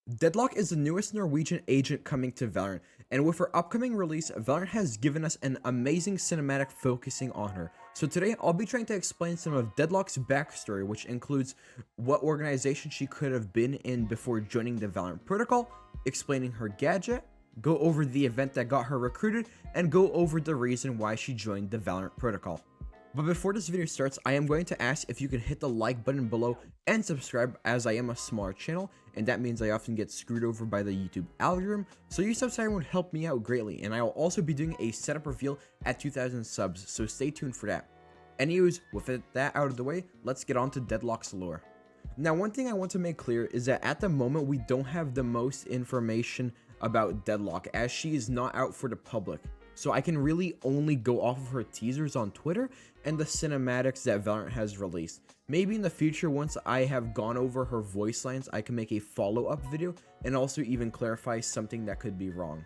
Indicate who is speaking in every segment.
Speaker 1: Deadlock is the newest Norwegian agent coming to Valorant, and with her upcoming release, Valorant has given us an amazing cinematic focusing on her. So today, I'll be trying to explain some of Deadlock's backstory, which includes what organization she could have been in before joining the Valorant protocol, explaining her gadget, go over the event that got her recruited, and go over the reason why she joined the Valorant protocol. But before this video starts, I am going to ask if you can hit the like button below and subscribe, as I am a smaller channel, and that means I often get screwed over by the YouTube algorithm, so you subscribing would help me out greatly, and I will also be doing a setup reveal at 2,000 subs, so stay tuned for that. Anyways, with that out of the way, let's get on to Deadlock's lore. Now, one thing I want to make clear is that at the moment we don't have the most information about Deadlock, as she is not out for the public. So I can really only go off of her teasers on Twitter and the cinematics that Valorant has released. Maybe in the future, once I have gone over her voice lines, I can make a follow-up video and also even clarify something that could be wrong.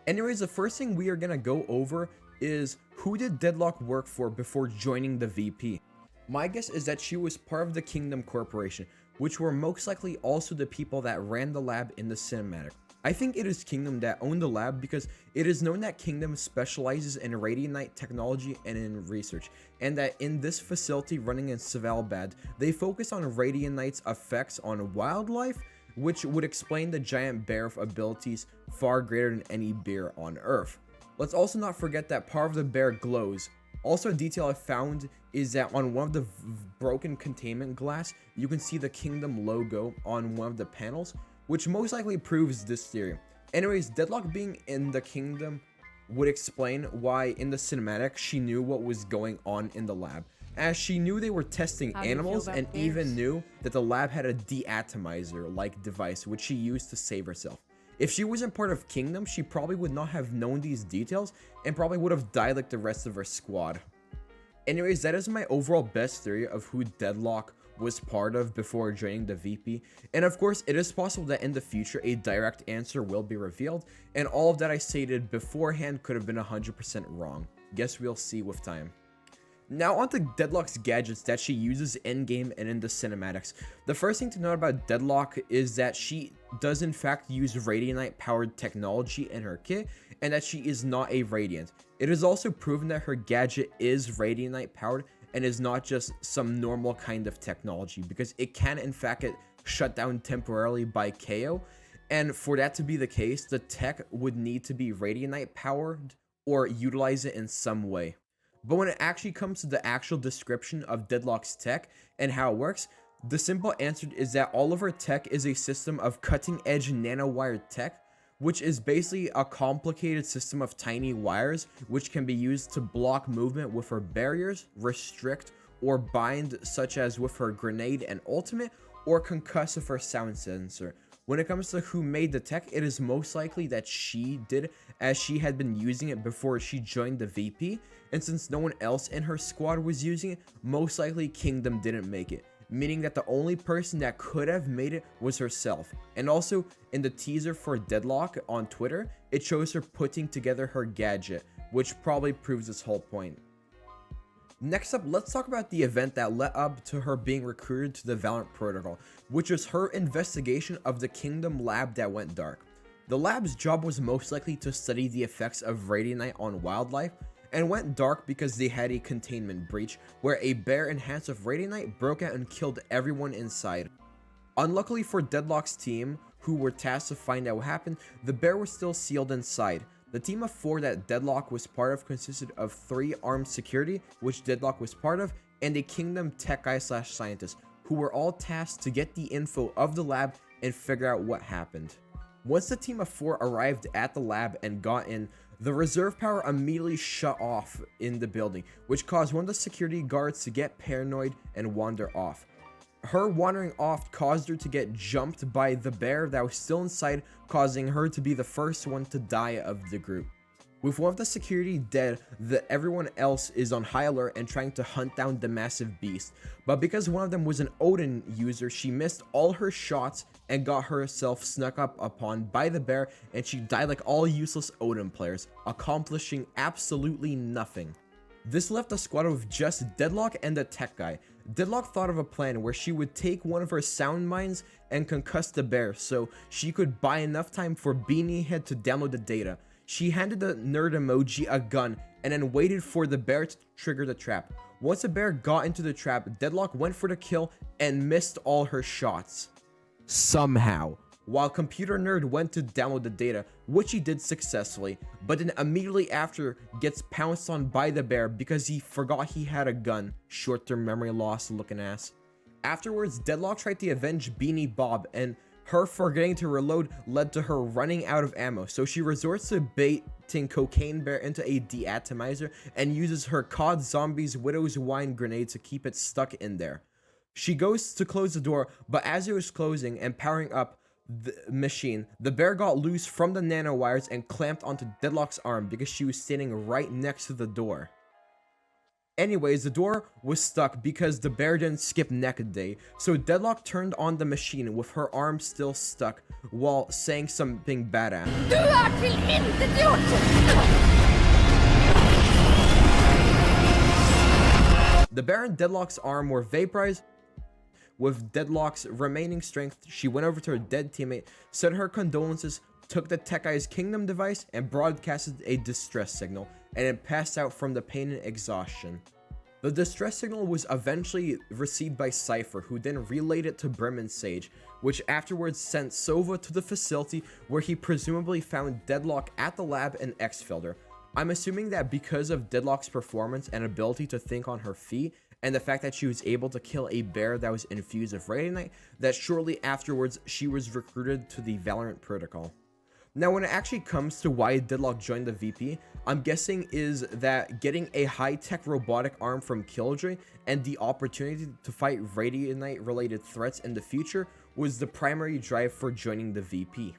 Speaker 1: Anyways, the first thing we are going to go over is who did Deadlock work for before joining the VP? My guess is that she was part of the Kingdom Corporation, which were most likely also the people that ran the lab in the cinematic. I think it is Kingdom that owned the lab because it is known that Kingdom specializes in Radianite technology and in research, and that in this facility running in Svalbard, they focus on Radianite's effects on wildlife, which would explain the giant bear abilities far greater than any bear on Earth. Let's also not forget that part of the bear glows. Also, a detail I found is that on one of the broken containment glass, you can see the Kingdom logo on one of the panels, which most likely proves this theory. Anyways, Deadlock being in the Kingdom would explain why in the cinematic she knew what was going on in the lab, as she knew they were testing animals and even knew that the lab had a deatomizer-like device which she used to save herself. If she wasn't part of Kingdom, she probably would not have known these details and probably would have died like the rest of her squad. Anyways, that is my overall best theory of who Deadlock was part of before joining the VP, and of course it is possible that in the future a direct answer will be revealed, and all of that I stated beforehand could have been 100% wrong. Guess we'll see with time. Now on to Deadlock's gadgets that she uses in-game and in the cinematics. The first thing to note about Deadlock is that she does in fact use Radianite powered technology in her kit, and that she is not a Radiant. It is also proven that her gadget is Radianite powered and is not just some normal kind of technology, because it can in fact get shut down temporarily by KO, and for that to be the case, the tech would need to be Radianite powered or utilize it in some way. But when it actually comes to the actual description of Deadlock's tech and how it works, the simple answer is that all of her tech is a system of cutting-edge nanowire tech, which is basically a complicated system of tiny wires which can be used to block movement with her barriers, restrict, or bind, such as with her grenade and ultimate, or concuss with her sound sensor. When it comes to who made the tech, it is most likely that she did, as she had been using it before she joined the VP, and since no one else in her squad was using it, most likely Kingdom didn't make it, meaning that the only person that could have made it was herself. And also, in the teaser for Deadlock on Twitter, it shows her putting together her gadget, which probably proves this whole point. Next up, let's talk about the event that led up to her being recruited to the Valorant protocol, which was her investigation of the Kingdom lab that went dark. The lab's job was most likely to study the effects of Radianite on wildlife, and went dark because they had a containment breach where a bear enhanced with Radianite broke out and killed everyone inside. Unluckily for Deadlock's team, who were tasked to find out what happened, the bear was still sealed inside. The team of 4 that Deadlock was part of consisted of 3 armed security, which Deadlock was part of, and a Kingdom tech guy / scientist, who were all tasked to get the info of the lab and figure out what happened. Once the team of 4 arrived at the lab and got in, the reserve power immediately shut off in the building, which caused one of the security guards to get paranoid and wander off. Her wandering off caused her to get jumped by the bear that was still inside, causing her to be the first one to die of the group. With one of the security dead, everyone else is on high alert and trying to hunt down the massive beast. But because one of them was an Odin user, she missed all her shots and got herself snuck up upon by the bear, and she died like all useless Odin players, accomplishing absolutely nothing. This left a squad with just Deadlock and the tech guy. Deadlock thought of a plan where she would take one of her sound mines and concuss the bear so she could buy enough time for Beanie Head to download the data. She handed the nerd emoji a gun and then waited for the bear to trigger the trap. Once the bear got into the trap, Deadlock went for the kill and missed all her shots. Somehow. While Computer Nerd went to download the data, which he did successfully, but then immediately after gets pounced on by the bear because he forgot he had a gun. Short-term memory loss looking ass. Afterwards, Deadlock tried to avenge Beanie Bob, and her forgetting to reload led to her running out of ammo, so she resorts to baiting Cocaine Bear into a deatomizer and uses her COD Zombies Widow's Wine grenade to keep it stuck in there. She goes to close the door, but as it was closing and powering up the machine, the bear got loose from the nanowires and clamped onto Deadlock's arm because she was standing right next to the door. Anyways, the door was stuck because the bear didn't skip neck day, so Deadlock turned on the machine with her arm still stuck while saying something badass.
Speaker 2: Du är tillintetgjort!
Speaker 1: The bear and Deadlock's arm were vaporized. With Deadlock's remaining strength, she went over to her dead teammate, said her condolences, took the Tech Eye's Kingdom device, and broadcasted a distress signal, and it passed out from the pain and exhaustion. The distress signal was eventually received by Cypher, who then relayed it to Brim and Sage, which afterwards sent Sova to the facility where he presumably found Deadlock at the lab and exfilled her. I'm assuming that because of Deadlock's performance and ability to think on her feet, and the fact that she was able to kill a bear that was infused with Radiant, that shortly afterwards she was recruited to the Valorant protocol. Now, when it actually comes to why Deadlock joined the VP, I'm guessing is that getting a high-tech robotic arm from Killjoy and the opportunity to fight Radiant related threats in the future was the primary drive for joining the VP.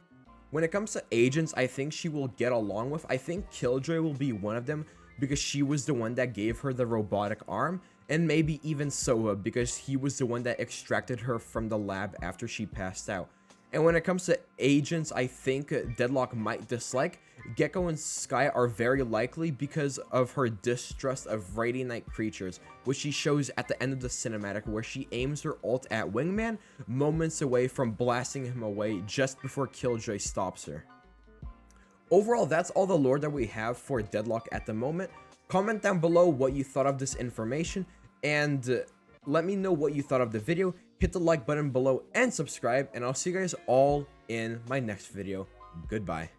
Speaker 1: When it comes to agents, I think she will get along with. I think Killjoy will be one of them because she was the one that gave her the robotic arm, and maybe even Sova because he was the one that extracted her from the lab after she passed out. And when it comes to agents, I think Deadlock might dislike. Gecko and Sky are very likely because of her distrust of Radiant creatures, which she shows at the end of the cinematic where she aims her ult at Wingman moments away from blasting him away just before Killjoy stops her. Overall, that's all the lore that we have for Deadlock at the moment. Comment down below what you thought of this information, and let me know what you thought of the video. Hit the like button below and subscribe, and I'll see you guys all in my next video. Goodbye.